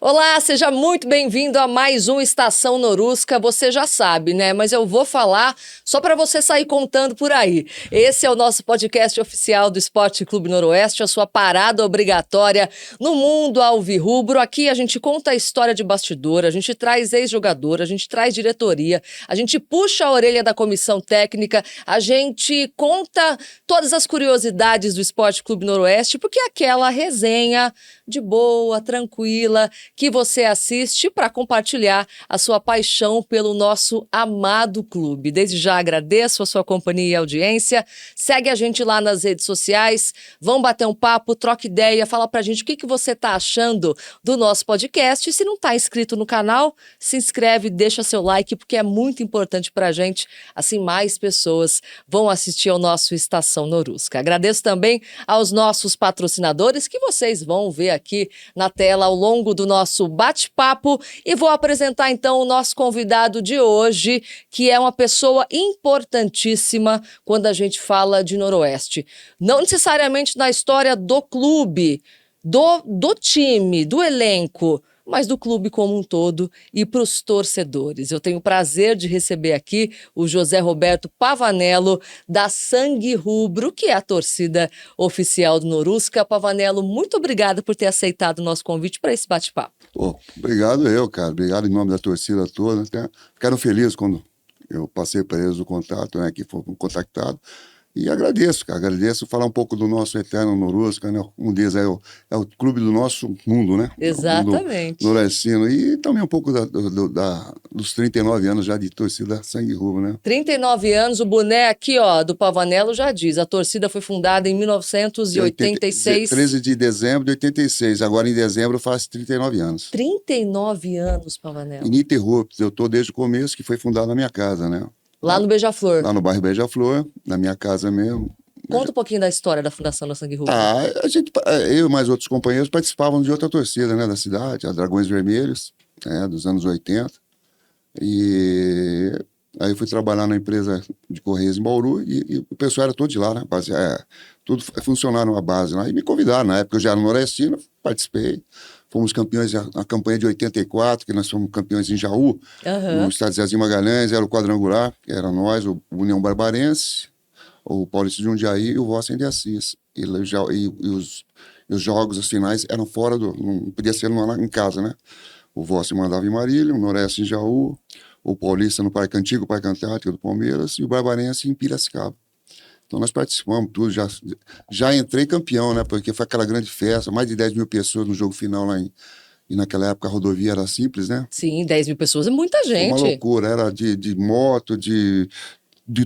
Olá, seja muito bem-vindo a mais um Estação Norusca. Você já sabe, né? Mas eu vou falar só para você sair contando por aí. Esse é o nosso podcast oficial do Esporte Clube Noroeste, a sua parada obrigatória no mundo alvirrubro. Aqui a gente conta a história de bastidor, a gente traz ex-jogador, a gente traz diretoria, a gente puxa a orelha da comissão técnica, a gente conta todas as curiosidades do Esporte Clube Noroeste, porque é aquela resenha de boa, tranquila, que você assiste para compartilhar a sua paixão pelo nosso amado clube. Desde já agradeço a sua companhia e audiência. Segue a gente lá nas redes sociais, vão bater um papo, troca ideia, fala pra gente o que você está achando do nosso podcast. E se não está inscrito no canal, se inscreve, deixa seu like, porque é muito importante pra gente. Assim, mais pessoas vão assistir ao nosso Estação Norusca. Agradeço também aos nossos patrocinadores, que vocês vão ver aqui na tela ao longo do nosso bate-papo, e vou apresentar então o nosso convidado de hoje, que é uma pessoa importantíssima quando a gente fala de Noroeste. Não necessariamente na história do clube, do time, do elenco, mas do clube como um todo e para os torcedores. Eu tenho o prazer de receber aqui o José Roberto Pavanello, da Sangue Rubro, que é a torcida oficial do Norusca. Pavanello, muito obrigada por ter aceitado o nosso convite para esse bate-papo. Obrigado cara. Obrigado em nome da torcida toda. Ficaram felizes quando eu passei para eles o contato, né, que foram contactados. E agradeço, cara. Agradeço falar um pouco do nosso eterno Norusca, né? Um deles é o clube do nosso mundo, né? Exatamente. Noroestino. E também um pouco dos 39 anos já de torcida Sangue Rubro, né? 39 anos, o boné aqui, ó, do Pavanello já diz. A torcida foi fundada em 1986. 13 de dezembro de 86. Agora em dezembro faz 39 anos. 39 anos, Pavanello. Ininterruptos. Eu tô desde o começo, que foi fundado na minha casa, né? Lá no Beija-Flor. Lá no bairro Beija-Flor, na minha casa mesmo. Conta um pouquinho da história da fundação da Sangue Rubro. Eu e mais outros companheiros participavam de outra torcida, né, da cidade, a Dragões Vermelhos, né, dos anos 80. E aí eu fui trabalhar na empresa de Correios em Bauru e o pessoal era todo de lá, né? Tudo funcionaram a base lá. E me convidaram, na época eu já era noroestino, participei. Fomos campeões na campanha de 84, que nós fomos campeões em Jaú, no estádio Zezinho Magalhães, era o quadrangular, que era nós, o União Barbarense, o Paulista de Jundiaí e o Vossen de Assis. E os jogos, as finais, eram fora não podia ser em casa, né? O Vossen mandava em Marília, o Noroeste em Jaú, o Paulista no Parque Antigo, Parque Antártico do Palmeiras, e o Barbarense em Piracicaba. Então nós participamos tudo, já entrei campeão, né? Porque foi aquela grande festa, mais de 10 mil pessoas no jogo final lá e naquela época a rodovia era simples, né? Sim, 10 mil pessoas é muita gente. Foi uma loucura, era de moto, de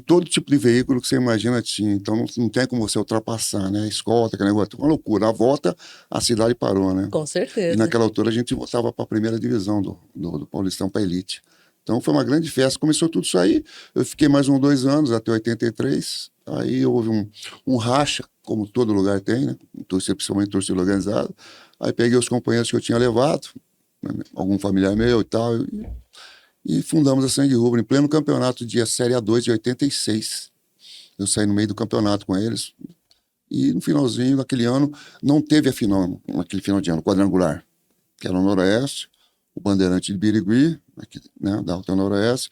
todo tipo de veículo que você imagina tinha. Então não tem como você ultrapassar, né? A escolta, aquele negócio, uma loucura. A volta, a cidade parou, né? Com certeza. E naquela altura a gente voltava para a primeira divisão do Paulistão, para a elite. Então foi uma grande festa, começou tudo isso aí. Eu fiquei mais 2 anos, até 83. Aí houve um racha, como todo lugar tem, né? Principalmente torcida organizada. Aí peguei os companheiros que eu tinha levado, né? Algum familiar meu e tal, e fundamos a Sangue Rubro em pleno campeonato de Série A2 de 86. Eu saí no meio do campeonato com eles. E no finalzinho daquele ano, não teve a final, naquele final de ano, quadrangular, que era o Noroeste, o Bandeirante de Birigui, aqui, né, da Alta Noroeste,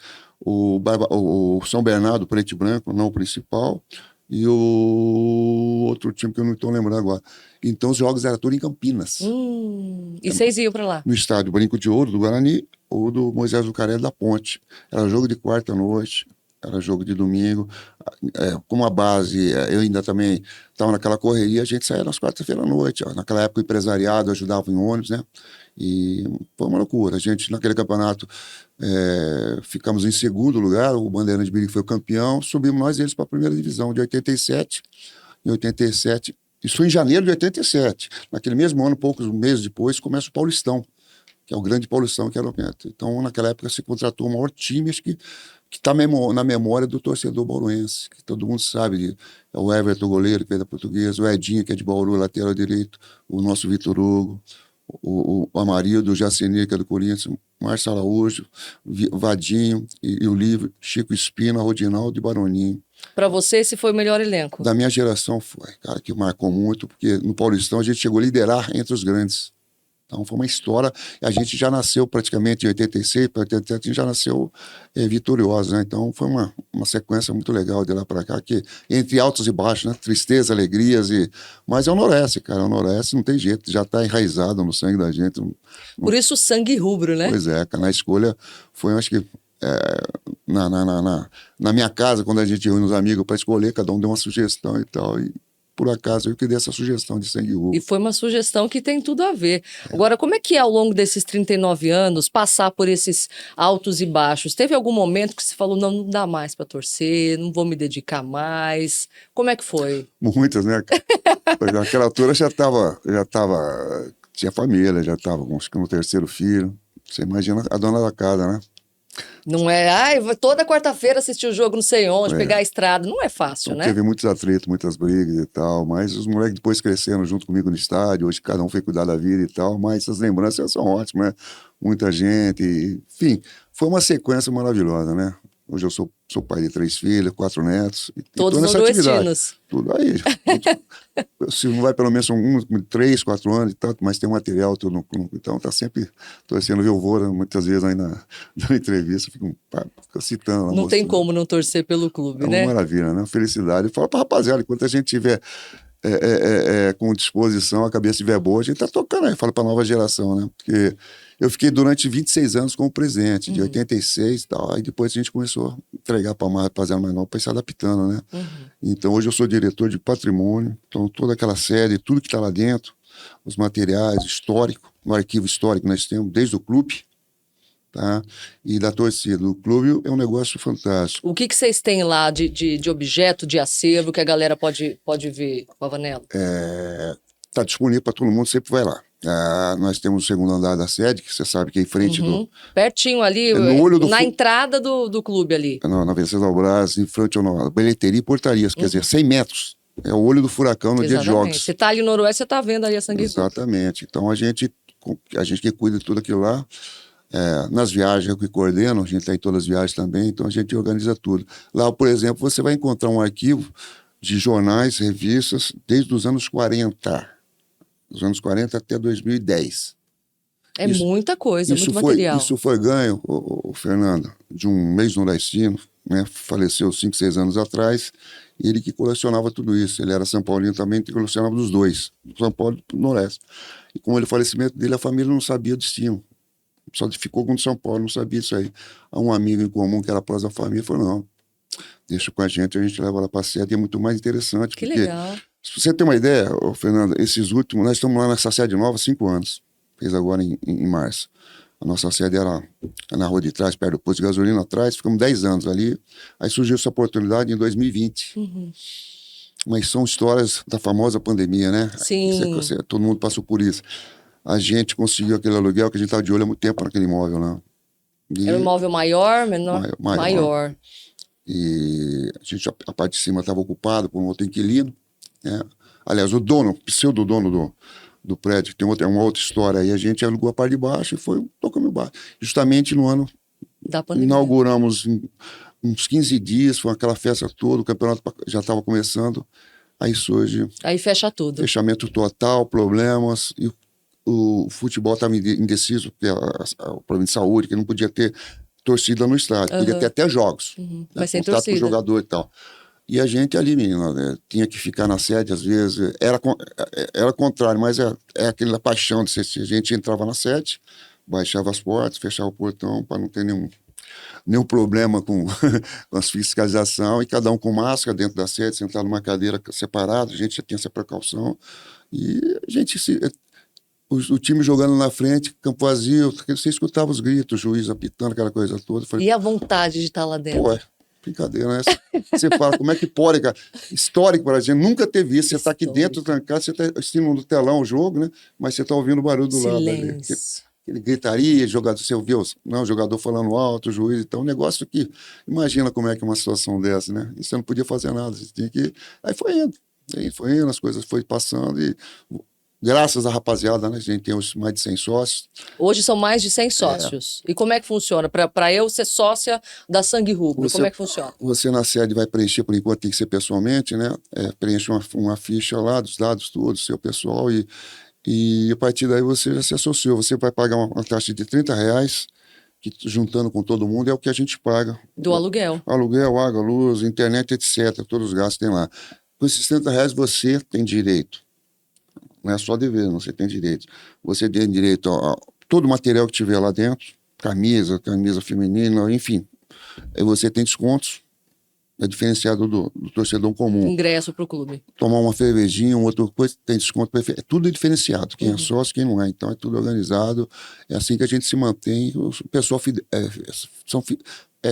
o São Bernardo, preto e branco, não o principal, e o outro time que eu não estou lembrando agora. Então os jogos eram tudo em Campinas. E vocês iam para lá? No estádio Brinco de Ouro, do Guarani, ou do Moisés Lucarelli da Ponte. Era jogo de quarta-noite, era jogo de domingo. Como a base, eu ainda também estava naquela correria, a gente saía nas quartas-feiras à noite. Naquela época o empresariado ajudava em ônibus, né? E foi uma loucura. A gente, naquele campeonato, ficamos em segundo lugar, o Bandeirante de Birigui foi o campeão, subimos nós e eles para a primeira divisão de 87. Em 87, isso foi em janeiro de 87. Naquele mesmo ano, poucos meses depois, começa o Paulistão, que é o grande Paulistão que era o Penta. Então, naquela época, se contratou o maior time, acho que está na memória do torcedor bauruense, que todo mundo sabe. É o Everton, goleiro, que é da Portuguesa, o Edinho, que é de Bauru, lateral direito, o nosso Vitor Hugo, o Amarildo, o Jaceni, que é do Corinthians, Márcio Araújo, Vadinho e o Livre, Chico Espina, Rodinaldo e Baroninho. Para você, esse foi o melhor elenco? Da minha geração foi, cara, que marcou muito, porque no Paulistão a gente chegou a liderar entre os grandes. Então foi uma história, a gente já nasceu praticamente em 86, para 87, a gente já nasceu vitorioso, né? Então foi uma sequência muito legal de lá para cá, que entre altos e baixos, né? Tristeza, alegrias, mas é o Noroeste, cara, o Noroeste não tem jeito, já está enraizado no sangue da gente. Por isso o sangue rubro, né? Pois é, cara, na escolha foi, acho que, na minha casa, quando a gente reúne os amigos para escolher, cada um deu uma sugestão e tal, e por acaso eu que dei essa sugestão de sangue rubro. E foi uma sugestão que tem tudo a ver. Agora, como é que é ao longo desses 39 anos passar por esses altos e baixos? Teve algum momento que você falou, não dá mais para torcer, não vou me dedicar mais? Como é que foi? Muitas, né? Naquela altura tinha família, já estava com o terceiro filho. Você imagina a dona da casa, né? Não é, toda quarta-feira assistir o jogo não sei onde, pegar a estrada, não é fácil, Então, né? teve muitos atritos, muitas brigas e tal, mas os moleques depois cresceram junto comigo no estádio, hoje cada um foi cuidar da vida e tal, mas essas lembranças são ótimas, né? Muita gente, enfim, foi uma sequência maravilhosa, né? Hoje eu sou pai de 3 filhos, 4 netos. Todos toda essa atividade. noroestinos. Tudo aí. Se não vai pelo menos são 3, 4 anos e tanto, mas tem um material, tudo, então tá sempre torcendo, ver o Vôra, muitas vezes aí na entrevista, fico citando. Não tem como não torcer pelo clube, é uma né? maravilha, né? Felicidade. Fala pra rapaziada, enquanto a gente tiver com disposição, a cabeça estiver boa, a gente tá tocando aí, fala pra nova geração, né? Porque eu fiquei durante 26 anos como presidente, de 86 e tal, aí depois a gente começou a entregar para uma rapaziada mais nova para ir se adaptando, né? Então hoje eu sou diretor de patrimônio, então toda aquela série, tudo que está lá dentro, os materiais históricos, no arquivo histórico nós temos, desde o clube, tá? E da torcida. O clube é um negócio fantástico. O que vocês têm lá de objeto, de acervo, que a galera pode ver, Pavanello? Está disponível para todo mundo, sempre vai lá. Nós temos o segundo andar da sede, que você sabe que é em frente do... Pertinho ali, no olho do na entrada do clube ali. Na Venceslau Albras, em frente ao bilheteria e portarias, quer dizer, 100 metros. É o olho do furacão no dia de jogos. Você está ali no Noroeste, você está vendo ali a sangue rubro. Exatamente. Então a gente que cuida de tudo aquilo lá, nas viagens eu que coordeno, a gente está em todas as viagens também, então a gente organiza tudo. Lá, por exemplo, você vai encontrar um arquivo de jornais, revistas, desde os anos 40. Dos anos 40 até 2010. Muita coisa, muito material. Isso foi ganho, Fernando, de um ex-nordestino, né? Faleceu 5, 6 anos atrás, e ele que colecionava tudo isso. Ele era São Paulino também, que colecionava dos dois, do São Paulo e do Noroeste. E com o falecimento dele, a família não sabia o destino. Só ficou com o São Paulo, não sabia isso aí. Há um amigo em comum que era próximo da família, falou, não, deixa com a gente leva lá para a sede, é muito mais interessante. Que porque, legal. se você ter uma ideia, Fernanda, esses últimos, nós estamos lá nessa sede nova há 5 anos, fez agora em março. A nossa sede era na rua de trás, perto do posto de gasolina atrás, ficamos 10 anos ali, aí surgiu essa oportunidade em 2020. Mas são histórias da famosa pandemia, né? Sim. Todo mundo passou por isso. A gente conseguiu aquele aluguel que a gente estava de olho há muito tempo naquele imóvel, né? Era um imóvel maior, menor? Maior. E a parte de cima estava ocupada por um outro inquilino, né? Aliás, o dono, pseudo-dono do prédio, que tem uma outra história aí, a gente alugou a parte de baixo e tocamos baixo. Justamente no ano da pandemia. Inauguramos uns 15 dias, foi aquela festa toda, o campeonato já estava começando, aí surge... Aí fecha tudo. Fechamento total, problemas, e o futebol estava indeciso, porque o problema de saúde, que não podia ter torcida no estádio, podia ter até jogos. Mas sem torcida. Com o jogador e tal. E a gente ali, menina, né, tinha que ficar na sede, às vezes, era contrário, mas é aquela paixão de a gente entrava na sede, baixava as portas, fechava o portão para não ter nenhum problema com as fiscalização, e cada um com máscara dentro da sede, sentado numa cadeira separada, a gente já tinha essa precaução, e a gente o time jogando na frente, campo vazio, você escutava os gritos, o juiz apitando, aquela coisa toda. E a vontade de estar lá dentro? Pô, brincadeira, né? Você fala, como é que pode, cara? Histórico para a gente, nunca teve isso. Você está aqui dentro, trancado, você está assistindo no telão o jogo, né? Mas você está ouvindo o barulho do lado ali. Ele gritaria, jogador, você ouviu o jogador falando alto, o juiz, então, um negócio que, imagina como é que é uma situação dessa, né? E você não podia fazer nada, você tinha que... Aí foi indo, as coisas foi passando e... Graças à rapaziada, né? A gente tem mais de 100 sócios. Hoje são mais de 100 sócios. E como é que funciona? Para eu ser sócia da Sangue Rubro, como é que funciona? Você na sede vai preencher, por enquanto tem que ser pessoalmente, né? Preenche uma ficha lá dos dados todos, seu pessoal, e E a partir daí você já se associou. Você vai pagar uma taxa de R$ 30, que juntando com todo mundo é o que a gente paga. Do aluguel. Aluguel, água, luz, internet, etc. Todos os gastos tem lá. Com esses R$ 30 você tem direito. Não é só dever, não, você tem direito. Você tem direito a todo o material que tiver lá dentro, camisa feminina, enfim. Aí você tem descontos, é diferenciado do torcedor comum. Ingresso para o clube. Tomar uma cervejinha, outra coisa, tem desconto. É tudo diferenciado. Quem é sócio, quem não é. Então é tudo organizado. É assim que a gente se mantém. O pessoal são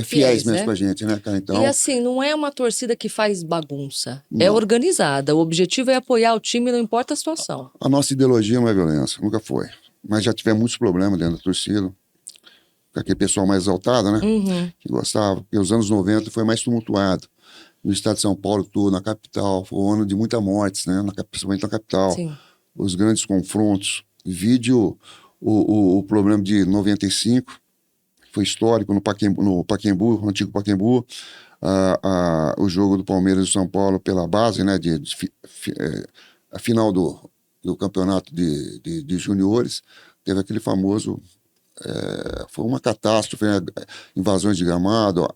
fiéis mesmo, né, pra gente, né, cara? Então, e assim, não é uma torcida que faz bagunça. Não. É organizada. O objetivo é apoiar o time, não importa a situação. A nossa ideologia não é violência, nunca foi. Mas já tivemos muitos problemas dentro da torcida. Com aquele pessoal mais exaltado, né? Que gostava. Porque os anos 90 foi mais tumultuado. No estado de São Paulo todo, na capital. Foi um ano de muita mortes, né? Principalmente na capital. Sim. Os grandes confrontos. Vídeo o problema de 95, foi histórico no Pacaembu, no antigo Pacaembu. O jogo do Palmeiras e São Paulo pela base, né? A final do campeonato de juniores. Teve aquele famoso... foi uma catástrofe, né? Invasões de gramado,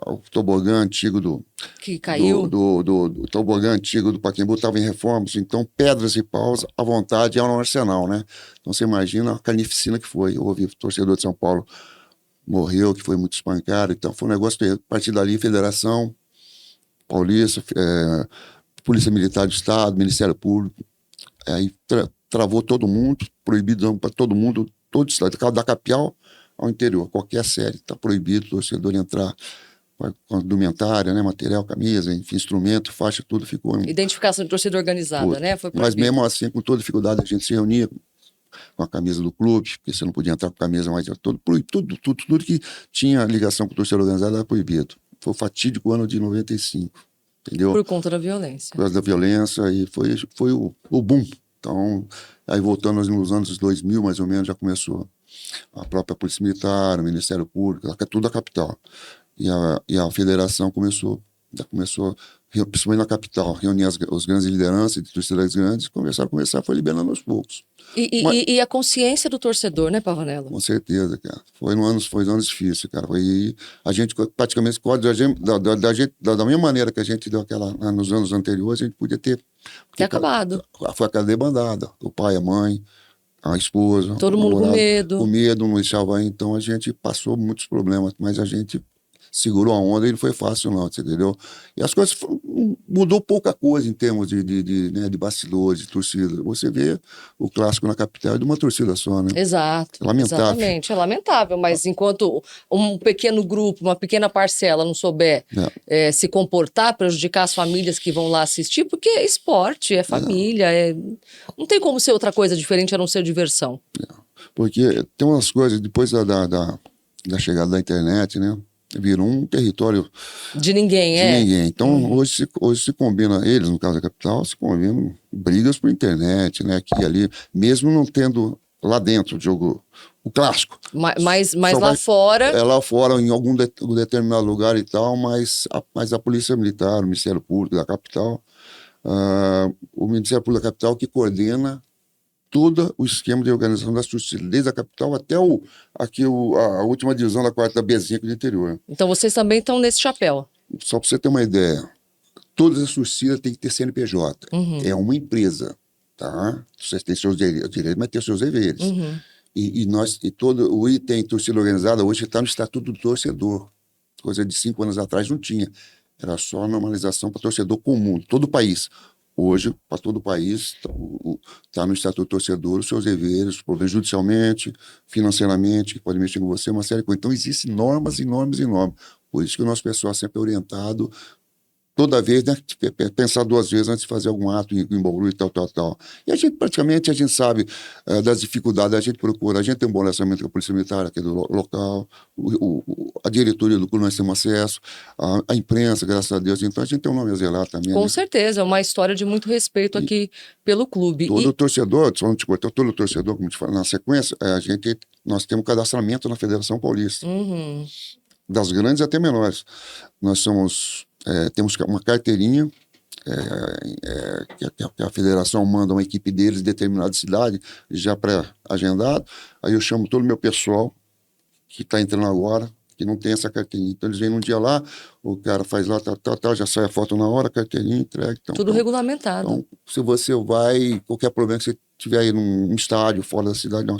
o tobogã antigo que caiu. Do tobogã antigo do Pacaembu estava em reformas, então pedras e paus à vontade é um arsenal, né? Então você imagina a carnificina que foi. Houve torcedor de São Paulo morreu, que foi muito espancado, então foi um negócio terrível. A partir dali, Federação Paulista, Polícia Militar do Estado, Ministério Público, aí travou todo mundo, proibido para todo mundo, todo o estado, da capital ao interior, qualquer série está proibido o torcedor entrar com indumentária, né, material, camisa, enfim, instrumento, faixa, tudo ficou. Identificação de torcida organizada, né? Foi proibido. Mas mesmo assim, com toda dificuldade, a gente se reunia com a camisa do clube, porque você não podia entrar com camisa, mas tudo que tinha ligação com o torcedor organizado era proibido. Foi o fatídico ano de 95, entendeu? Por conta da violência. Por causa da violência, e foi o boom. Então, aí voltando nos anos 2000, mais ou menos, já começou a própria Polícia Militar, o Ministério Público, tudo a capital. E a federação já começou, principalmente na capital, reunir as grandes lideranças de torcedores grandes, foi liberando aos poucos. E a consciência do torcedor, né, Pavanello? Com certeza, cara. Foi anos difíceis, cara. A gente praticamente, da mesma maneira que a gente deu nos anos anteriores, a gente podia ter acabado. Foi aquela debandada. O pai, a mãe, a esposa. Todo mundo com medo. Com medo, não deixava aí. Então a gente passou muitos problemas, mas a gente segurou a onda e não foi fácil, não, você entendeu? E as coisas mudou pouca coisa em termos de bastidores, de torcida. Você vê o clássico na capital de uma torcida só, né? Exato. Lamentável. Exatamente, é lamentável, mas enquanto um pequeno grupo, uma pequena parcela não souber se comportar, prejudicar as famílias que vão lá assistir, porque é esporte, é família, não tem como ser outra coisa diferente a não ser diversão. Porque tem umas coisas, depois da chegada da internet, né? Virou um território de ninguém, Então, hoje se combina, eles, no caso da capital, se combinam brigas por internet, né? Aqui e ali, mesmo não tendo lá dentro o jogo, o clássico. Mas lá fora... Lá fora, em algum determinado lugar e tal, mas a Polícia Militar, o Ministério Público da capital, o Ministério Público da capital que coordena todo o esquema de organização das torcidas, desde a capital até a última divisão da quarta Bzinha do interior. Então vocês também estão nesse chapéu. Só para você ter uma ideia, todas as torcidas têm que ter CNPJ. É uma empresa, tá? Você tem seus direitos, mas tem seus deveres. E todo o item torcida organizada hoje está no Estatuto do Torcedor. Coisa de 5 anos atrás não tinha. Era só normalização para torcedor comum, todo o país. Hoje, para todo o país, está no Estatuto do Torcedor os seus deveres, problemas judicialmente, financeiramente, que pode mexer com você, uma série de coisas. Então, existem normas e normas e normas. Por isso que o nosso pessoal sempre é orientado, toda vez, né, pensar 2 vezes antes de fazer algum ato em Bauru e tal. E a gente, praticamente, a gente sabe das dificuldades, a gente procura, a gente tem um bom relacionamento com a Polícia Militar aqui do local, a diretoria do clube nós temos acesso, a imprensa, graças a Deus, então a gente tem um nome a zelar também. Com certeza, é uma história de muito respeito aqui pelo clube. Todo torcedor, só não te cortar, todo torcedor, como te falo, na sequência, nós temos cadastramento na Federação Paulista. Das grandes até menores. Nós temos uma carteirinha que a federação manda uma equipe deles em determinada cidade, já pré-agendado. Aí eu chamo todo o meu pessoal que está entrando agora, que não tem essa carteirinha. Então eles vêm num dia lá, o cara faz lá, tal, já sai a foto na hora, carteirinha, entrega. Tudo regulamentado. Então, se você vai, qualquer problema que você tiver aí num estádio fora da cidade, não,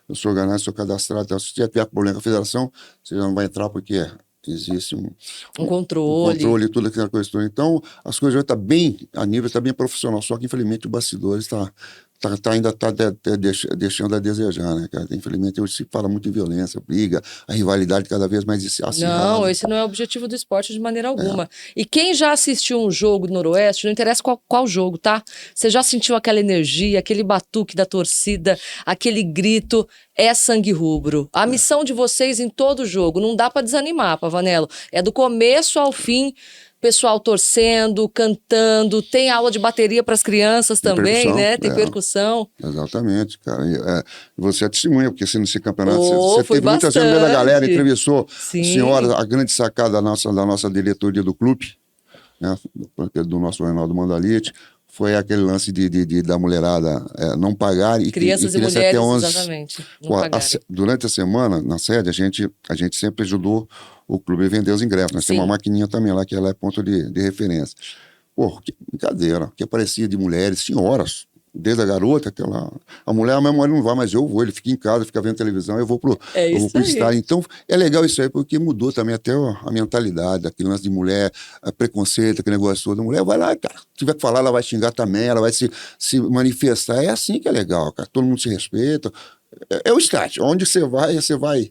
eu sou organizado, sou cadastrado, então, se tiver problema com a federação, você já não vai entrar porque existe um controle. Um controle e tudo aquela coisa toda. Então, as coisas já estão bem a nível, está bem profissional, só que infelizmente o bastidor ainda está deixando a desejar, né, cara? Infelizmente hoje se fala muito em violência, briga, a rivalidade cada vez mais acirrada. Não, esse não é o objetivo do esporte de maneira alguma. E quem já assistiu um jogo do Noroeste, não interessa qual jogo, tá? Você já sentiu aquela energia, aquele batuque da torcida, aquele grito, é sangue rubro. A missão de vocês em todo jogo, não dá para desanimar, Pavanello. É do começo ao fim, pessoal torcendo, cantando, tem aula de bateria para as crianças também, né? Tem percussão. Exatamente, cara. Você é testemunha, porque se nesse campeonato você foi teve muita gente da galera, entrevistou Sim. a senhora, a grande sacada da nossa diretoria do clube, né? Do nosso Reinaldo Mandalite, foi aquele lance da mulherada não pagar e crianças e mulheres, até 11, exatamente. Durante a semana, na sede, a gente sempre ajudou o clube a vender os ingressos. Nós temos uma maquininha também lá, que ela é ponto de referência. Pô, que brincadeira, que aparecia de mulheres, senhoras, desde a garota até lá. A mulher não vai, mas eu vou, ele fica em casa, fica vendo televisão, eu vou pro estádio. Então, é legal isso aí, porque mudou também até a mentalidade, aquele lance de mulher, preconceito, aquele negócio todo. A mulher vai lá, cara, se tiver que falar, ela vai xingar também, ela vai se manifestar. É assim que é legal, cara. Todo mundo se respeita. É o estádio, onde você vai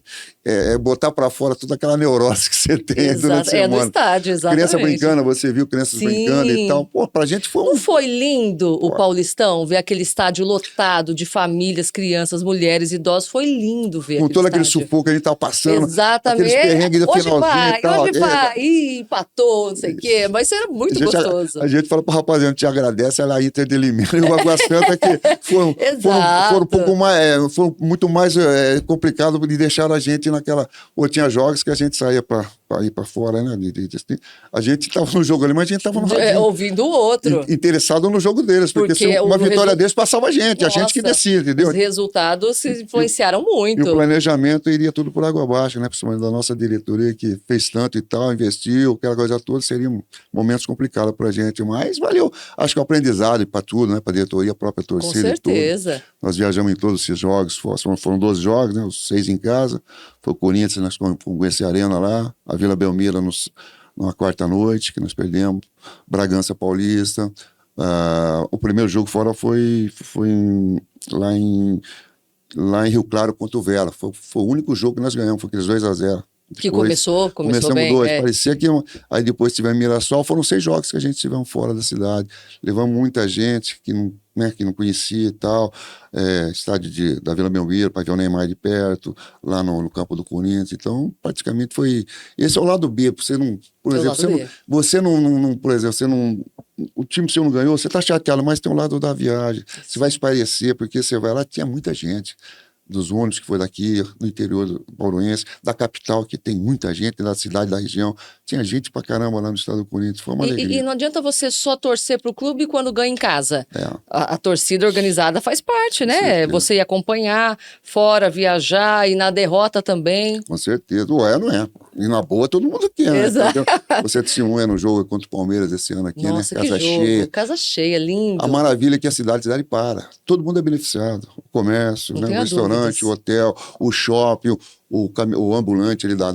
botar para fora toda aquela neurose que você tem durante a semana. É do estádio, exatamente. Criança brincando, você viu crianças brincando e tal. Pô, pra gente foi Não foi lindo o Paulistão, ver aquele estádio lotado de famílias, crianças, mulheres, idosos? Foi lindo ver com todo aquele estádio. sufoco que a gente tava passando. Exatamente. Aqueles perrengues do finalzinho e tal. Hoje vai, empatou, não sei o quê. Mas isso era muito gostoso. A gente fala pro rapaziada, a gente te agradece, ela aí Inter de Limeira e o Água Santa que foram um pouco mais... Foram muito mais complicado de deixar a gente naquela... Ou tinha jogos que a gente saía para ir para fora, né? A gente estava no jogo ali, mas a gente estava ouvindo o outro. Interessado no jogo deles, porque se uma vitória deles passava a gente que decide, entendeu? Os resultados se influenciaram muito. E o planejamento iria tudo por água abaixo, né? Principalmente da nossa diretoria, que fez tanto e tal, investiu, aquela coisa toda, seriam momentos complicados para a gente, mas valeu. Acho que o aprendizado para tudo, né? Para a diretoria, a própria torcida. Com certeza. Nós viajamos em todos esses jogos, foram 12 jogos, né? Os 6 em casa. Foi o Corinthians, nós com esse Arena lá, a Vila Belmiro numa quarta noite, que nós perdemos, Bragança Paulista. O primeiro jogo fora foi lá em Rio Claro contra o Vela. Foi o único jogo que nós ganhamos, foi aqueles 2-0. Que começou bem. 2. Parecia que... Aí depois tivemos Mirassol, foram 6 jogos que a gente tivemos fora da cidade. Levamos muita gente que não conhecia e tal. Estádio da Vila Belmiro, para ver o Neymar de perto, lá no campo do Corinthians. Então, praticamente foi... Esse é o lado B. Você não... Por exemplo, você não... Por exemplo, você não... O time seu não ganhou, você está chateado, mas tem o lado da viagem. Você vai espairecer, porque você vai lá, tinha muita gente. Dos ônibus que foi daqui, no interior do Bauruense, da capital, que tem muita gente, da cidade, da região. Tinha gente pra caramba lá no estado do Corinthians, foi uma alegria. E não adianta você só torcer pro clube quando ganha em casa. A torcida organizada faz parte, né? Você ir acompanhar, fora, viajar, e na derrota também. Com certeza. Não é. E na boa todo mundo quer, né? Exato. Você testemunha no jogo contra o Palmeiras esse ano aqui, nossa, né? Casa cheia. Casa cheia, lindo. A maravilha é que a cidade para. Todo mundo é beneficiado. O comércio, né? O restaurante, o hotel, o shopping, o ambulante ali da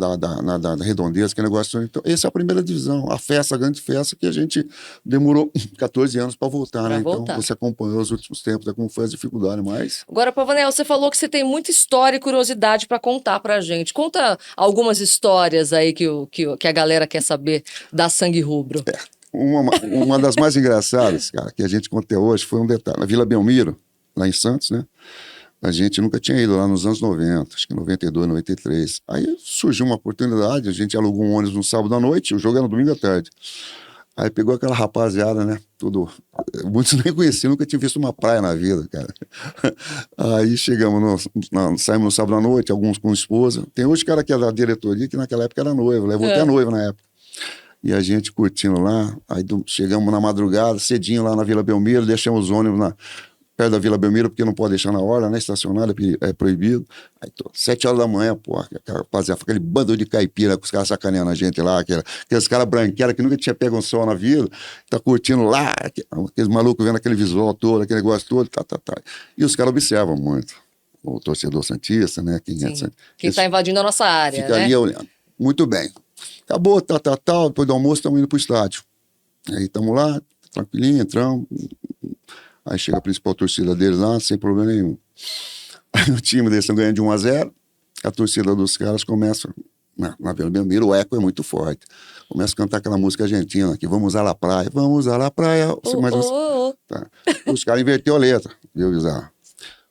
Redondeza, que é negócio. Então, essa é a primeira divisão. A festa, a grande festa, que a gente demorou 14 anos para voltar, né? Então, você acompanhou os últimos tempos, como foi as dificuldades, mas... Agora, Pavanello, você falou que você tem muita história e curiosidade para contar pra gente. Conta algumas histórias aí que a galera quer saber da Sangue Rubro. Uma das mais engraçadas, cara, que a gente contou até hoje foi um detalhe. Na Vila Belmiro, lá em Santos, né? A gente nunca tinha ido lá nos anos 90, acho que 92, 93. Aí surgiu uma oportunidade, a gente alugou um ônibus no sábado à noite, o jogo era no domingo à tarde. Aí pegou aquela rapaziada, né? Muitos nem conheciam, nunca tinha visto uma praia na vida, cara. Aí chegamos, saímos no sábado à noite, alguns com esposa. Tem hoje cara que é da diretoria, que naquela época era noivo, levou até a noiva na época. E a gente curtindo lá, aí chegamos na madrugada, cedinho lá na Vila Belmiro, deixamos os ônibus perto da Vila Belmiro, porque não pode deixar na hora, né? Estacionado, é proibido. Aí, 7 horas da manhã, pô, rapaziada, aquele bando de caipira, com os caras sacaneando a gente lá, aqueles caras branquelos que nunca tinha pego um sol na vida, tá curtindo lá, aqueles malucos vendo aquele visual todo, aquele negócio todo, tá. E os caras observam muito. O torcedor santista, né? Quem tá invadindo a nossa área, fica ali olhando. Muito bem. Acabou, depois do almoço estamos indo pro estádio. Aí estamos lá, tranquilinho, entramos. Aí chega a principal torcida deles lá, sem problema nenhum. Aí o time deles estão ganhando de 1-0, a torcida dos caras começa, na Vila Belmiro, o eco é muito forte. Começa a cantar aquela música argentina, que vamos à praia, vamos à praia. Tá. Os caras inverteram a letra, viu, Bizarro?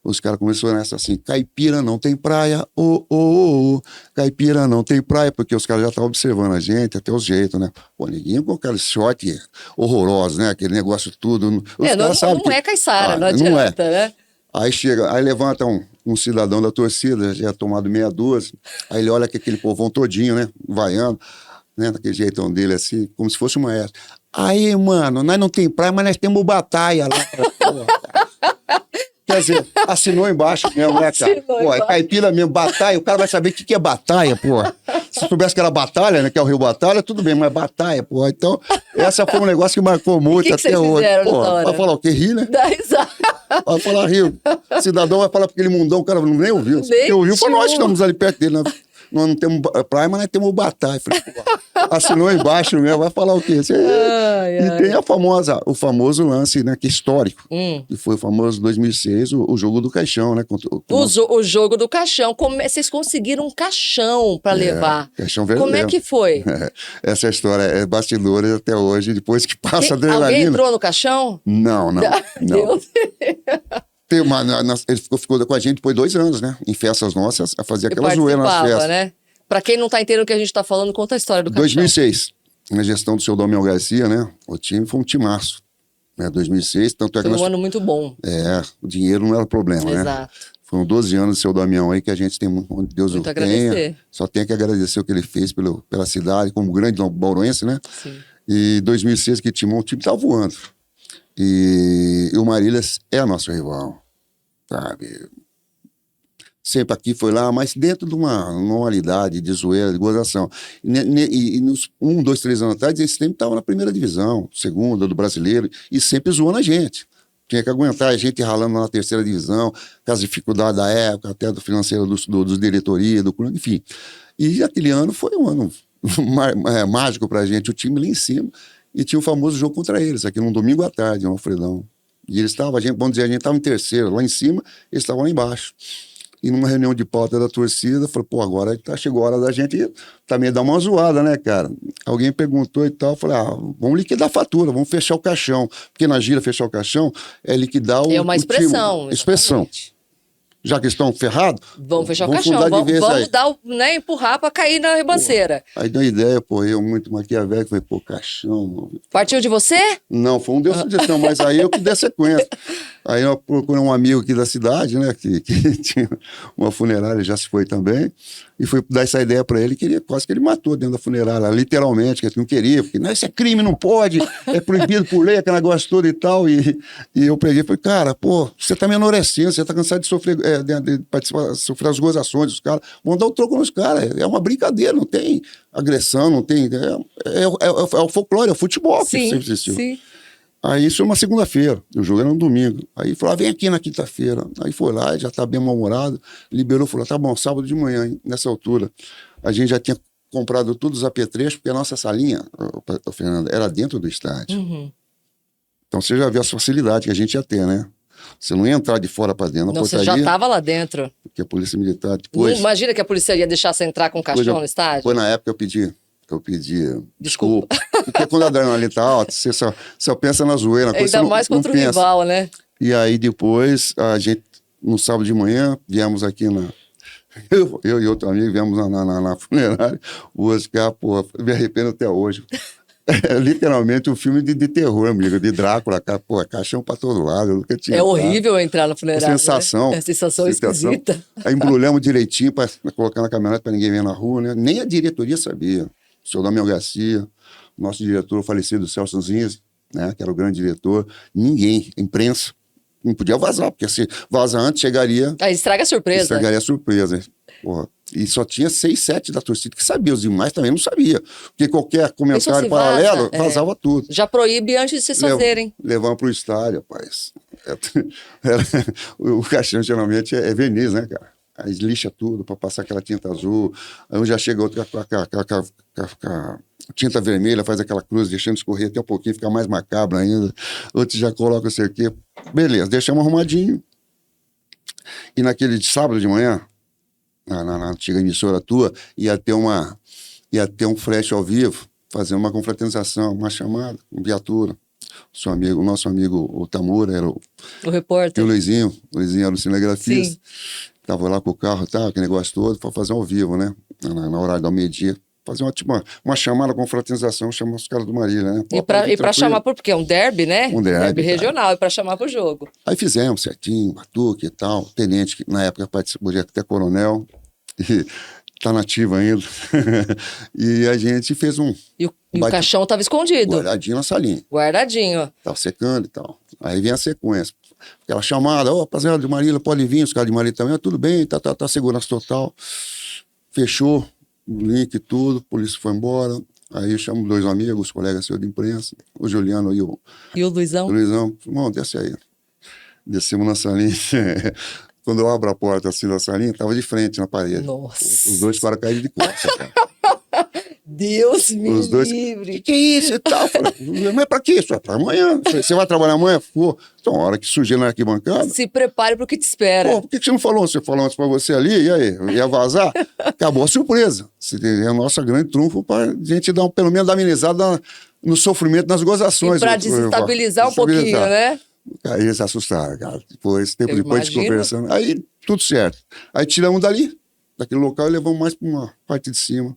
Os caras começaram nessa assim, caipira não tem praia, caipira não tem praia, porque os caras já estavam observando a gente, até os jeitos, né? Pô, ninguém com aquele short horroroso, né? Aquele negócio tudo. Não é caiçara, não adianta, né? Aí levanta um cidadão da torcida, já tomado meia dúzia, aí ele olha aquele povão todinho, né? Vaiando, né? Daquele jeitão dele assim, como se fosse uma essa. Aí, mano, nós não tem praia, mas nós temos batalha lá. Quer dizer, assinou embaixo mesmo, né, cara? Pô, é caipira mesmo, batalha, o cara vai saber o que é batalha, pô. Se soubesse que era batalha, né, que é o Rio Batalha, tudo bem, mas batalha, pô. Então, essa foi um negócio que marcou muito até hoje. Pô, vai falar o quê? Rir, né? Dá risada. Vai falar rio. O cidadão vai falar pra aquele mundão, o cara nem ouviu. Quem ouviu foi nós que estamos ali perto dele, né? Nós não temos praia, mas nós temos batalha. Falei, assinou embaixo mesmo, vai falar o quê? E tem o famoso lance, né, que é histórico, que foi o famoso 2006, o jogo do caixão, né? O jogo do caixão. Vocês conseguiram um caixão para levar. Caixão verdadeiro. Como é que foi? Essa história é bastidores até hoje, depois que passa a adrenalina. Alguém entrou no caixão? Não. Deus. Ele ficou com a gente depois de 2 anos, né? Em festas nossas, a fazer aquela zoeira nas festas. Né? Pra quem não tá entendendo o que a gente tá falando, conta a história do caixão. 2006, na gestão do seu Damião Garcia, né? O time foi um timaço. Né? 2006, tanto é que foi um ano muito bom. O dinheiro não era problema, né? Exato. Foram 12 anos do seu Damião aí que a gente tem muito, Deus o tenha. Só tem que agradecer o que ele fez pela cidade, como grande bauruense, né? Sim. E 2006 que o time tava voando. E o Marílias é nosso rival, sabe? Sempre aqui foi lá, mas dentro de uma normalidade de zoeira, de gozação. E nos 1, 2, 3 anos atrás, eles sempre estavam na primeira divisão, segunda, do brasileiro, e sempre zoando a gente. Tinha que aguentar a gente ralando na terceira divisão, com as dificuldades da época, até do financeiro dos diretoria, do clube, enfim. E aquele ano foi um ano mágico pra gente, o time lá em cima. E tinha o famoso jogo contra eles, aqui num domingo à tarde, no Alfredão. E eles estavam, vamos dizer, a gente estava em terceiro, lá em cima, eles estavam lá embaixo. E numa reunião de pauta da torcida, falou, pô, agora chegou a hora da gente também dar uma zoada, né, cara? Alguém perguntou e tal, eu falei, vamos liquidar a fatura, vamos fechar o caixão. Porque na gira, fechar o caixão é liquidar o... É uma expressão. Expressão. Já que estão ferrados, vamos fechar o caixão, vamos dar, né, empurrar para cair na ribanceira. Aí deu uma ideia, eu muito maquiavélico, falei, caixão. Mano. Partiu de você? Não, foi um Deus sugestão, mas aí eu que dei sequência. Aí eu procurei um amigo aqui da cidade, né, que tinha uma funerária, já se foi também, e fui dar essa ideia para ele, quase que ele matou dentro da funerária, literalmente, que ele não queria, porque não, isso é crime, não pode, é proibido por lei, aquele negócio todo e tal, e eu peguei e falei, cara, você tá me enorecendo, você tá cansado de sofrer, de participar, sofrer as gozações dos caras, vamos dar o troco nos caras, é uma brincadeira, não tem agressão, não tem, é o folclore, é o futebol que sempre existiu. Sim. Aí isso é uma segunda-feira, o jogo era um domingo. Aí falou, vem aqui na quinta-feira. Aí foi lá, já tá bem mal-humorado, liberou, falou, tá bom, sábado de manhã, hein, nessa altura. A gente já tinha comprado todos os apetrechos, porque a nossa salinha, Fernanda, era dentro do estádio. Uhum. Então você já viu a facilidade que a gente ia ter, né? Você não ia entrar de fora para dentro. Não, você já estava lá dentro. Porque a polícia militar depois... Imagina que a polícia ia deixar você entrar com um caixão no estádio? Foi na época eu pedi desculpa. Porque quando a adrenalina tá alta, você só pensa na zoeira. Ainda mais contra o rival, né? E aí depois, a gente, no sábado de manhã, viemos aqui eu e outro amigo viemos na funerária. O Oscar, me arrependo até hoje. É literalmente um filme de terror, amigo, de Drácula, caixão pra todo lado, eu nunca tinha. É horrível entrar na funerária. Sensação. Né? É sensação esquisita. Aí embrulhamos direitinho pra colocar na caminhonete pra ninguém ver na rua, né? Nem a diretoria sabia. O senhor Damião Garcia, nosso diretor falecido, Celso Zinzi, né, que era o grande diretor, ninguém, imprensa, não podia vazar, porque se vaza antes, chegaria... Aí estraga a surpresa. Estragaria a surpresa. Porra. E só tinha 6, 7 da torcida que sabia, os demais também não sabia. Porque qualquer comentário paralelo vazava tudo. Já proíbe antes de vocês fazerem. Levamos para o estádio, rapaz. O caixão geralmente é verniz, né, cara? Aí lixa tudo para passar aquela tinta azul. Aí já chega outro com a tinta vermelha, faz aquela cruz, deixando escorrer até um pouquinho, fica mais macabro ainda. Outro já coloca sei o quê. Beleza, deixamos arrumadinho. E naquele sábado de manhã, na antiga emissora tua, ia ter um flash ao vivo, fazendo uma confraternização, uma chamada, uma viatura. O nosso amigo, o Tamura, era o repórter. E o Luizinho era o cinegrafista. Estava lá com o carro e tal, aquele negócio todo, para fazer ao vivo, né? Na hora do meio-dia. Fazer uma chamada, confraternização, chamar os caras do Marília, né? Pô, e para chamar porque é um derby, né? Um derby regional, e para chamar pro jogo. Aí fizemos certinho, batuque e tal. Tenente, que na época participou de até coronel, e tá nativo ainda. E a gente fez um... E o caixão estava escondido. Guardadinho na salinha. Guardadinho. Tava secando e tal. Aí vem a sequência. Aquela chamada, rapaziada de Marília, pode vir, os caras de Marília também, tudo bem, tá segurança total. Fechou o link e tudo, a polícia foi embora. Aí eu chamo 2 amigos, colegas seus de imprensa, o Juliano e o Luizão. O Luizão, irmão, desce aí. Descemos na salinha. Quando eu abro a porta assim da salinha, tava de frente na parede. Nossa. Os 2 para cair de costas, cara. Deus me Os dois, livre. Que é isso e tal? Falei, mas pra quê? Isso é pra amanhã. Você vai trabalhar amanhã? Pô, então, a hora que surgir na arquibancada... Se prepare pro que te espera. Pô, por que você não falou? Você falou antes pra você ali, e aí? Ia vazar? Acabou a surpresa. É a nossa grande trunfo pra gente dar, pelo menos, dar amenizada no sofrimento, nas gozações. E pra desestabilizar um pouquinho, né? Aí eles se assustaram, cara. Depois, tempo depois de conversando. Aí, tudo certo. Aí tiramos daquele local, e levamos mais para uma parte de cima,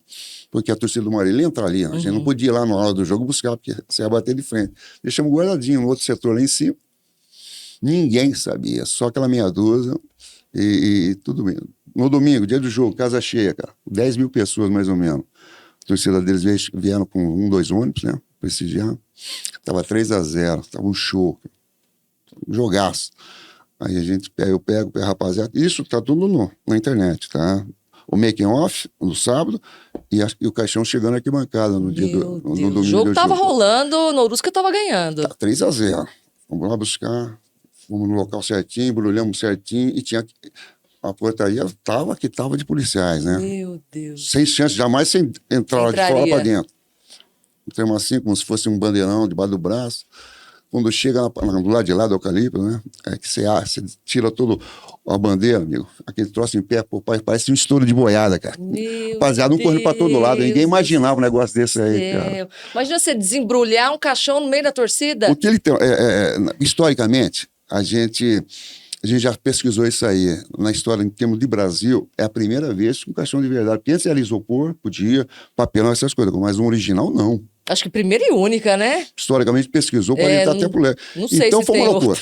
porque a torcida do Marília entra ali. A gente não podia ir lá na hora do jogo buscar, porque você ia bater de frente. Deixamos guardadinho no outro setor lá em cima. Ninguém sabia, só aquela meia dúzia e tudo bem. No domingo, dia do jogo, casa cheia, cara. 10 mil pessoas, mais ou menos. A torcida deles vieram com 2 ônibus, né? Prestigiar. Tava 3-0, tava um show. Um jogaço. Aí eu pego, rapaziada, isso tá tudo na internet, tá? O making off no sábado e o caixão chegando aqui bancada no domingo. O jogo tava rolando, o Norusca tava ganhando. Tá 3-0. Vamos lá buscar, fomos no local certinho, embrulhamos certinho e tinha... A portaria tava de policiais, né? Meu Deus. Sem chance, jamais sem entrar lá de fora pra dentro. Entramos assim, como se fosse um bandeirão debaixo do braço. Quando chega do lado de lá do eucalipto, né? É que você tira todo a bandeira, amigo. Aquele troço em pé, pô, parece um estouro de boiada, cara. Rapaziada, correndo pra todo lado. Ninguém imaginava um negócio desse aí, cara. Imagina você desembrulhar um caixão no meio da torcida. O que ele tem, historicamente, a gente já pesquisou isso aí. Na história, em termos de Brasil, é a primeira vez que um caixão de verdade. Porque antes era isopor, podia, papelão, essas coisas. Mas um original, não. Acho que primeira e única, né? Historicamente pesquisou, pode estar até por lá. Não sei então se foi uma tem loucura.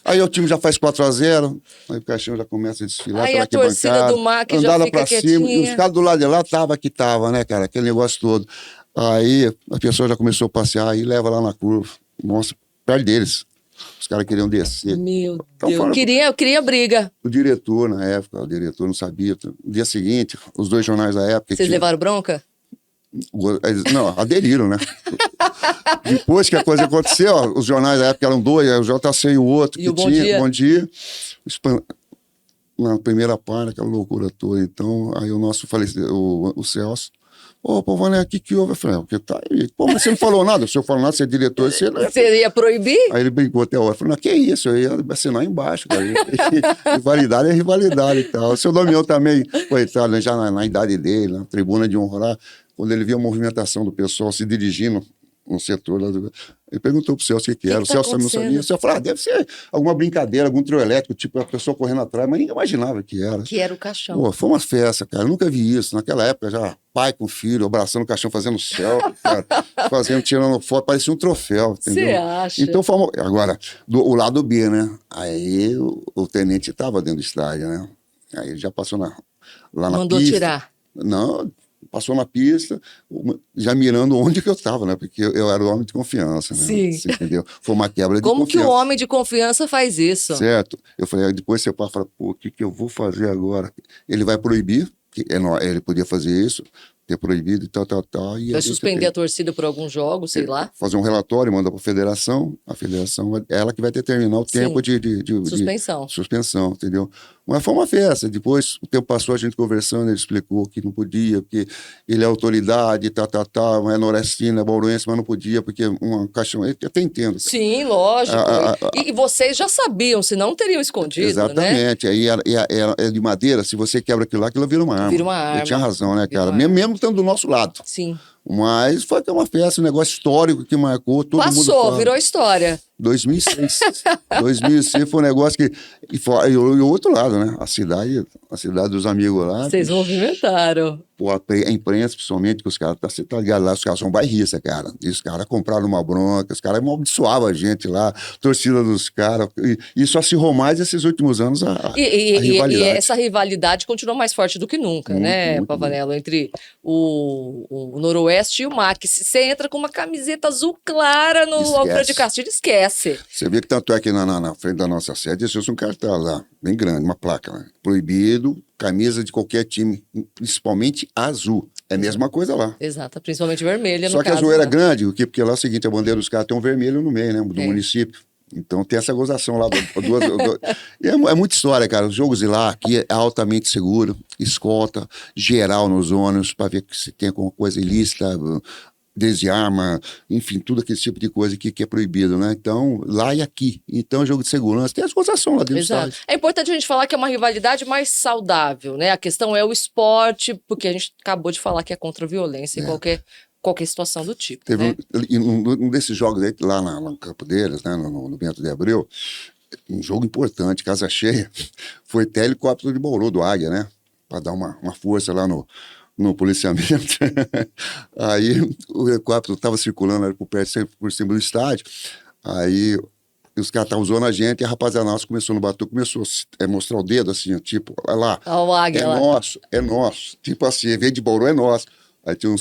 Aí o time já faz 4-0, aí o caixão já começa a desfilar aí pela a torcida do MAC já fica pra quietinha. cima, e os caras do lado de lá tava, né, cara? Aquele negócio todo. Aí a pessoa já começou a passear, aí leva lá na curva. Nossa, perto deles. Os caras queriam descer. Meu Deus, eu queria briga. O diretor, na época, não sabia. No dia seguinte, os 2 jornais da época... Vocês levaram bronca? Não, aderiram, né? Depois que a coisa aconteceu, ó, os jornais da época eram 2, o JC e o outro, e o Bom Dia. Na primeira página, aquela loucura toda. Então, aí o nosso falecido, o Celso, pô, Vané, o que houve? Eu falei, porque tá aí. Pô, mas você não falou nada. Se eu falar nada, você é diretor, você ia proibir? Aí ele brincou até a hora. Eu falei, não, que isso? Eu ia assinar embaixo, cara. Rivalidade é rivalidade e tal. O seu Damião também, coitado, né, já na idade dele, na tribuna de honrar, quando ele viu a movimentação do pessoal se dirigindo no setor lá ele perguntou pro Celso o que era. O Celso também não sabia. O Celso falou, deve ser alguma brincadeira, algum trio elétrico, tipo a pessoa correndo atrás, mas ninguém imaginava que era. Que era o caixão. Pô, foi uma festa, cara. Eu nunca vi isso. Naquela época, já pai com filho, abraçando o caixão, fazendo selfie, cara, tirando foto, parecia um troféu, entendeu? Você acha? Então, agora, o lado B, né? Aí o tenente estava dentro do estádio, né? Aí ele já passou lá na Mandou pista. Tirar. Não, passou na pista, já mirando onde que eu estava, né? Porque eu era o homem de confiança, né? Sim. Você entendeu? Foi uma quebra de Como confiança. que o homem de confiança faz isso? Certo. Eu falei, aí depois seu pai fala, pô, o que que eu vou fazer agora? Ele vai proibir, ele podia fazer isso, ter proibido e tal. E Vai suspender a torcida por alguns jogos, sei lá. fazer um relatório, manda para a federação é ela que vai determinar o tempo Sim. de Suspensão. suspensão, entendeu? Mas foi uma festa, depois o tempo passou, a gente conversando, ele explicou que não podia, porque ele é autoridade, é noroestina, é bauruense, mas não podia, porque uma caixão, eu até entendo. Sim, lógico. E vocês já sabiam, senão teriam escondido, né? Exatamente, aí é de madeira, se você quebra aquilo vira uma arma. Vira uma arma. Ele tinha razão, né, Vira cara? uma Mesmo estando do nosso lado. Sim. Mas foi uma festa, um negócio histórico que marcou todo mundo. Passou, virou história. 2006. 2006 foi um negócio que... E o outro lado, né? A cidade dos amigos lá. Vocês movimentaram. Pô, a imprensa, principalmente, que os caras... Você tá ligado lá, os caras são bairristas, cara. E os caras compraram uma bronca, os caras amaldiçoavam a gente lá, torcida dos caras. E só se acirrou mais esses últimos anos a rivalidade. E essa rivalidade continua mais forte do que nunca, né, muito, Pavanello? Entre o Noroeste e o MAC. Se você entra com uma camiseta azul clara no Alfredo de Castilho, esquece. Você vê que tanto é que na frente da nossa sede existe um cartaz lá, bem grande, uma placa, né? Proibido camisa de qualquer time, principalmente azul. É a mesma coisa lá. Exato, principalmente vermelha, no Só que caso, a zoeira é né? grande, porque lá é o seguinte, a bandeira dos caras tem um vermelho no meio, né? Do município. Então tem essa gozação lá. E é muita história, cara. Os jogos de lá, aqui é altamente seguro, escolta, geral nos ônibus, para ver se tem alguma coisa ilícita, desde arma, enfim, tudo aquele tipo de coisa que é proibido, né? Então, lá e aqui. Então, jogo de segurança, tem as gozações lá dentro do estádio. É importante a gente falar que é uma rivalidade mais saudável, né? A questão é o esporte, porque a gente acabou de falar que é contra a violência em qualquer situação do tipo. Teve né? um desses jogos aí, lá no campo deles, né, no Bento de Abreu, um jogo importante, casa cheia, foi até helicóptero de Bauru, do Águia, né? Para dar uma força lá no policiamento. Aí o helicóptero estava circulando ali por cima do estádio, aí os caras estavam zoando a gente e a rapaziada nossa começou no batuque, começou a mostrar o dedo assim, tipo, olha lá, o Águia, é nosso, tipo assim, veio de Bauru, é nosso. Aí tinha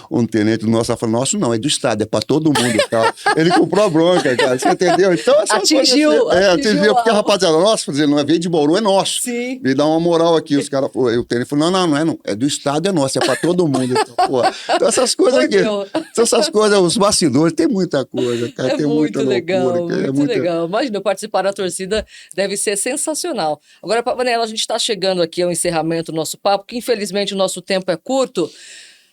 um tenente nosso falando, nosso não, é do estado, é pra todo mundo. Tá? Ele comprou a bronca, cara, você entendeu? Então, atingiu, porque a rapaziada, nossa, não é veio de Bauru, é nosso. Sim. Me dá uma moral aqui, os caras, o tenente falou, não, é do estado, é nosso, é pra todo mundo. Então essas coisas aqui, essas coisas, os bastidores, tem muita coisa, cara, tem muita loucura. Legal, muito legal. Imagina, participar da torcida deve ser sensacional. Agora, Pavanello, a gente está chegando aqui ao encerramento do nosso papo, que infelizmente o nosso tempo é curto.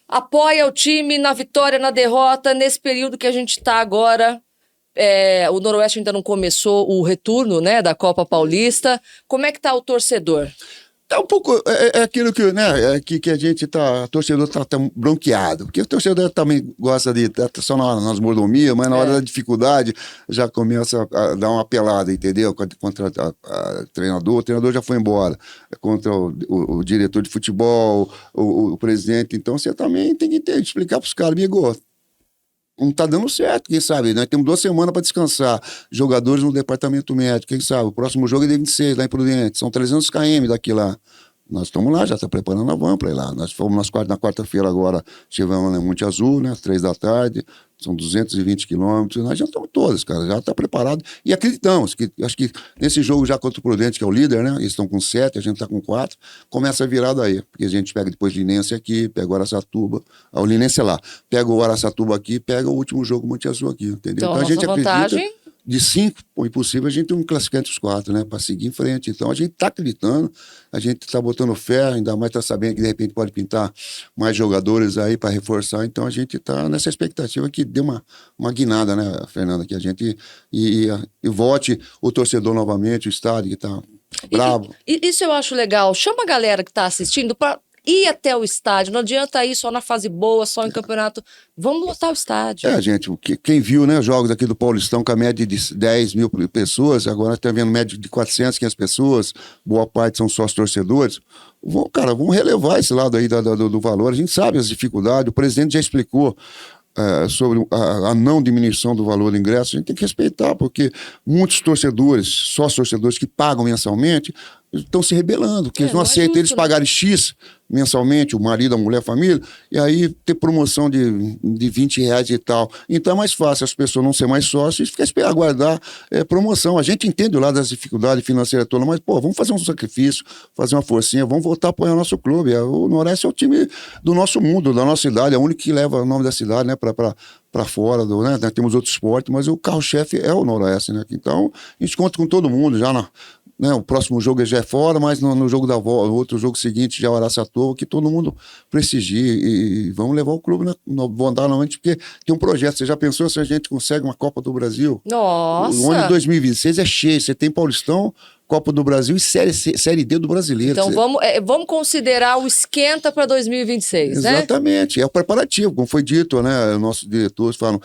Apoia o time na vitória, na derrota, nesse período que a gente está agora. O Noroeste ainda não começou o retorno, né, da Copa Paulista. Como é que está o torcedor? É um pouco, aquilo que, né, que a gente o torcedor tá bronqueado, porque o torcedor também gosta de, só nas mordomias, mas na hora da dificuldade já começa a dar uma pelada, entendeu? Contra o treinador já foi embora, contra o diretor de futebol, o presidente, então você também tem que explicar para os caras, amigo, não tá dando certo, quem sabe? Nós temos 2 semanas para descansar. Jogadores no departamento médico, quem sabe? O próximo jogo é dia 26, lá em Prudente. São 300 km daqui lá. Nós estamos lá, já está preparando a van para ir lá. Nós fomos na quarta-feira agora, estivemos lá em Monte Azul, né? Às 3 da tarde. São 220 quilômetros. Nós já estamos todos, cara. Já está preparado. E acreditamos que, acho que nesse jogo já contra o Prudente, que é o líder, né? Eles estão com 7, a gente está com 4. Começa a virar daí. Porque a gente pega depois o Linense aqui, pega o Araçatuba. O Linense é lá. Pega o Araçatuba aqui, pega o último jogo Monte Azul aqui, entendeu? Então a gente acredita... De 5, o impossível, a gente tem um classificante os 4, né? Para seguir em frente. Então a gente está acreditando, a gente está botando fé, ainda mais está sabendo que de repente pode pintar mais jogadores aí para reforçar. Então a gente está nessa expectativa que dê uma guinada, né, Fernanda? Que a gente e volte o torcedor novamente, o estádio que está bravo. Isso eu acho legal. Chama a galera que está assistindo para ir até o estádio. Não adianta ir só na fase boa, só em campeonato. Vamos lotar o estádio. Gente, quem viu, né, jogos aqui do Paulistão com a média de 10 mil pessoas, agora está vendo média de 400, 500 pessoas, boa parte são sócios torcedores. Vamos relevar esse lado aí do valor. A gente sabe as dificuldades, o presidente já explicou sobre a não diminuição do valor do ingresso. A gente tem que respeitar, porque muitos torcedores, sócios torcedores que pagam mensalmente, estão se rebelando, porque eles não aceitam eles pagarem X mensalmente, o marido, a mulher, a família, e aí ter promoção de R$ 20 e tal. Então é mais fácil as pessoas não ser mais sócios e ficar esperando aguardar promoção. A gente entende o lado das dificuldades financeiras todas, mas, pô, vamos fazer um sacrifício, fazer uma forcinha, vamos voltar a apoiar o nosso clube. O Noroeste é o time do nosso mundo, da nossa cidade, é o único que leva o nome da cidade, né, para fora, né? Nós temos outros esportes, mas o carro-chefe é o Noroeste, né? Então, a gente conta com todo mundo já né, o próximo jogo já é fora, mas no jogo da volta, no outro jogo seguinte já é o Araçatuba, que todo mundo prestigie e vamos levar o clube, né, vou andar novamente, porque tem um projeto. Você já pensou se a gente consegue uma Copa do Brasil? Nossa! O ano de 2026 é cheio, você tem Paulistão, Copa do Brasil e Série D do Brasileiro. Então vamos considerar o esquenta para 2026, né? Exatamente, é o preparativo, como foi dito, né? Nossos diretores falam,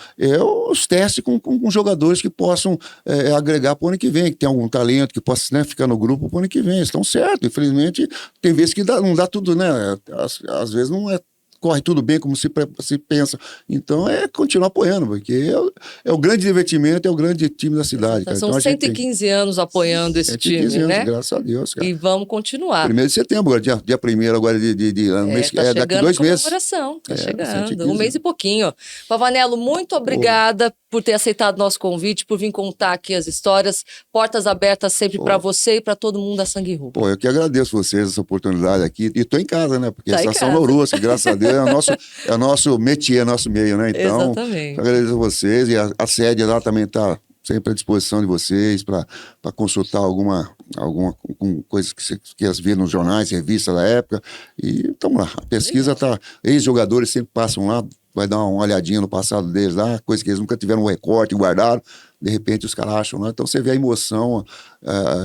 os testes com jogadores que possam agregar para o ano que vem, que tem algum talento, que possa, né, ficar no grupo para o ano que vem. Estão certo, infelizmente, tem vezes que não dá tudo, né? Às vezes não corre tudo bem como se pensa. Então é continuar apoiando, porque é o grande divertimento, é o grande time da cidade. Cara. São então, 115 anos apoiando esse time, anos, né? Graças a Deus, cara. E vamos continuar. 1º de setembro, agora, dia 1º agora daqui 2 meses. Tá chegando, um mês e pouquinho. Pavanello, muito obrigada por ter aceitado nosso convite, por vir contar aqui as histórias. Portas abertas sempre para você e para todo mundo da Sangue Rubro. Eu que agradeço vocês essa oportunidade aqui. E estou em casa, né? Porque tá a Estação Noroeste, graças a Deus, é o nosso métier, nosso meio, né? Então, exatamente. Agradeço a vocês. E a sede lá também está sempre à disposição de vocês para consultar alguma coisa que você quer ver nos jornais, revistas da época. E estamos lá. A pesquisa está. Ex-jogadores sempre passam lá, vai dar uma olhadinha no passado deles lá, coisa que eles nunca tiveram um recorte, guardaram. De repente os caras acham, né? Então você vê a emoção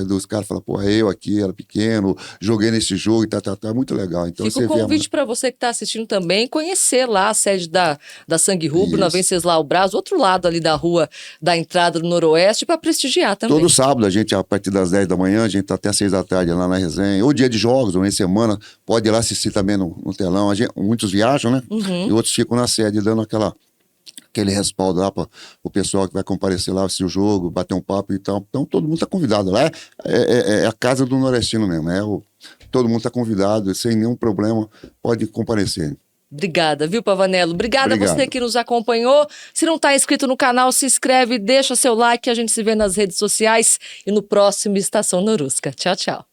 dos caras, falam, pô, eu aqui era pequeno, joguei nesse jogo e é muito legal. Então, fica o convite para você que está assistindo também, conhecer lá a sede da Sangue Rubro, na Venceslau Braz, outro lado ali da rua da entrada do Noroeste, para prestigiar também. Todo sábado, a gente, a partir das 10 da manhã, a gente tá até 6 da tarde lá na resenha, ou dia de jogos, ou em semana, pode ir lá assistir também no telão. Muitos viajam, né? E outros ficam na sede, dando aquele respaldo lá para o pessoal que vai comparecer lá, assistir o jogo, bater um papo e tal. Então, todo mundo está convidado. Lá é a casa do nordestino mesmo. Todo mundo está convidado, sem nenhum problema, pode comparecer. Obrigada, viu, Pavanello? Obrigado a você que nos acompanhou. Se não está inscrito no canal, se inscreve, deixa seu like, a gente se vê nas redes sociais e no próximo Estação Norusca. Tchau, tchau.